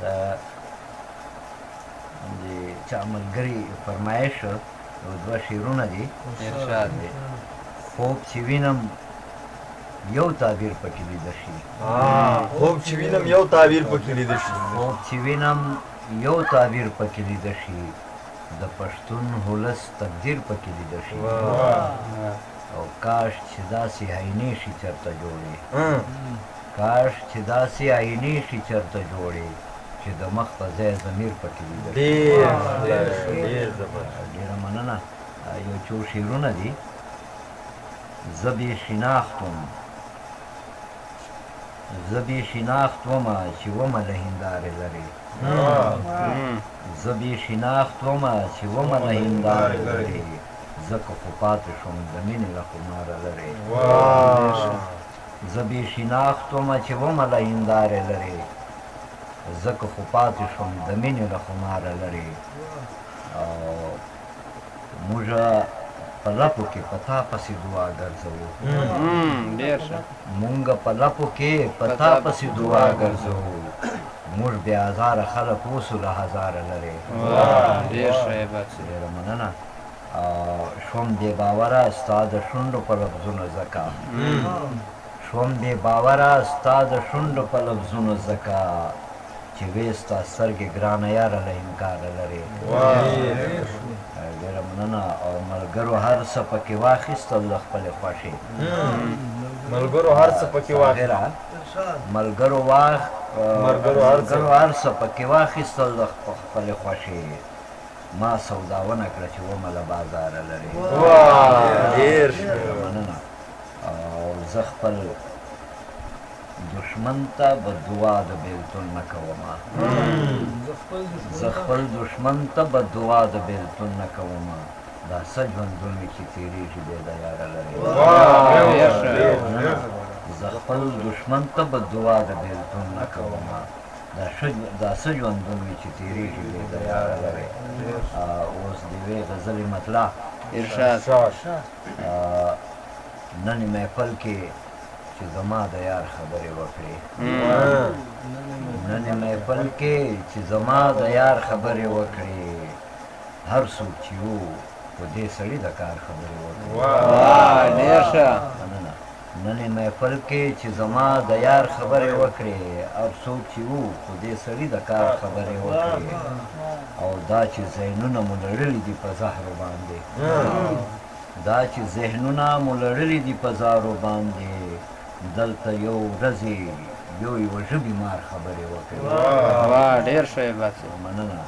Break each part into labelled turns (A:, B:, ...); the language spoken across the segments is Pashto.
A: دا د چا ملګري فرمایش دوه شعرونه دي.
B: ارشاد دی.
A: خوب چې وینم یو تعبیر پکې لیده شي.
C: خوب چې وینم یو تعبیر پکې لیده شي.
A: خوب چې وینم یو تعبیر پکې لیده شي، د پښتون هولس تقدیر پکې لیده شي. او کاش چې داسې آینې شي چېرته جوړې، کاش چې داسې آینې شي چېرته جوړې چې د مخ په ځای ضمیر پکې لیده شي. ډېره مننه. یو څو شعرونه دي. زه بې شناختم، زه بې شناخت ومه چې ومه له هندارې لرې، زه بې شناخت ومه چې ومه له هندارې لرې، ځکه خو پاتې شوم د مینې له خماره لرې. زه بې شناخت ومه چې ومه له هندارې لرې، ځکه خو پاتې شوم د مینې له خماره لرې. او موږه په لپو کې په تا پسې دعا ګرځوو، مونږه په لپو کې په تا پسې دعا ګرځوو، موږ بې ازاره خلک اوسو له هزاره لرې. ډېره مننه. شوم بې باوره ستا د شونډو په لفظونو ځکه، شوم بې باوره ستا د شونډو په لفظونو ځکه چې وې ستا سترګې ګرانه یاره له انکاره لرې. ډېره مننه. او ملګرو هر څه پکې واخیستل د خپلې خوښې،
C: ملګرو هر څه پکې واخیستل،
A: ملګرو هر څه پکې واخیستل د خپلې خوښې، ما سودا ونه کړه چې ومه له بازاره لرې. ډېره مننه. او زه خپل دشمن ته بددعا د بېلتون نه کومه، زه خپل دشمن ته بددعا د بېلتون نه کومه، دا څه ژوندون مې چې تېرېږي بې د یاره لرې. زه خپل دشمن ته بددعا د بېلتون نه کومه، دا څه ژوندون مې چې تېرېږي بې د یاره لرې. اوس د یوې غزلې مطلع.
B: ارشاد.
A: نن محفل کې چې زما د یار خبرې وکړې، نن محفل کې چې زما د یار خبرې وکړې، هر څوک چې وو په دې سړي د کار خبرې وکړې. مننه. نن محفل کې چې زما د یار خبرې وکړې، هر څوک چې وو په دې سړي د کار خبرې وکړې، او دا چې ذهنونه مو لړلي دي په زهرو باندې، دا چې ذهنونه مو لړلي دي په زهرو باندې، دلته یو ورځې یوه ژبې مار خبرې وکړې.
B: ډېر ښه یې بس.
A: مننه.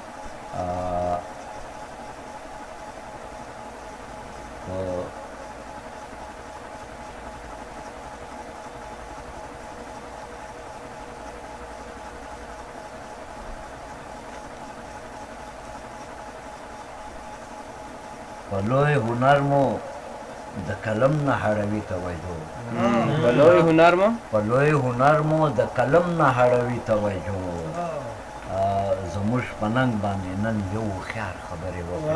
A: په لوی هنر مو د قلم نه هړوي توجه،
B: په لوی هنر مو
A: په لوی هنر مو د قلم نه هړوي توجه، زموږ په ننګ باندې نن یو هوښیار خبرې وکړې.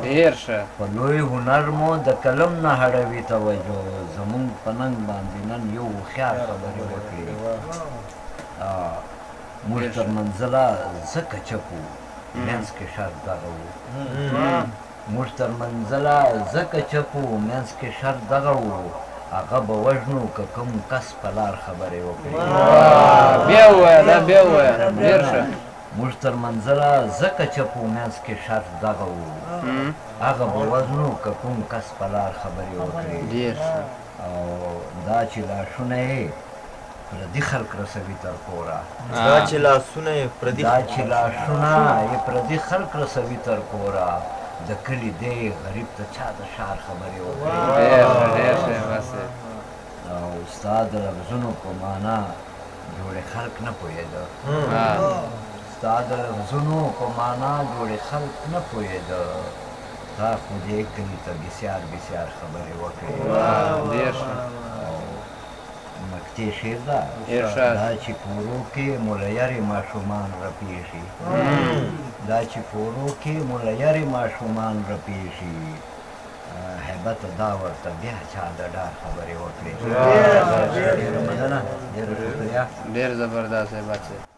B: ډېر ښه.
A: په لوی هنر مو د قلم نه هړوي توجه، زموږ په ننګ باندې نن یو هوښیار خبرې وکړې. موږ تر منزله ځکه چپ وو، منځ کې شر دغه وو، موږ تر منزله ځکه چپ وو، منځ کې شر دغه وو، هغه به وژنو که کوم کس په لار خبرې وکړي.
B: بیا ووایه، دا بیا ووایه. ډېر ښه.
A: موږ تر منزله ځکه چپ وو، منځ کې شر دغه وو، هغه به وژنو که کوم کس په لار خبرې وکړي.
B: ډېر ښه.
A: او دا چې لاشونه یې پردي خلک رسوي تر کوره،
C: دا چې لاسونه یې
A: پردي خلک رسوي تر کوره، د کلي دی غریب ته چا د شار خبرې وکړې. او ستا د لفظونو په معنا جوړې خلک نه پوهېده، ستا د لفظونو په معنا جوړې خلک نه پوهېده، تا خو دې کلي ته بسیار بسیار خبرې وکړې. مکتې شعر ده. دا چې کورو کې مو له یارې ماشومان رپېږي، دا چې کورو کې مو له یارې ماشومان رپېږي، هیبته دا ورته بیا چا د ډار خبرې وکړې. ډېره مننه. ډېره شکریه.
B: ډېر زبردست هیبت صاحب.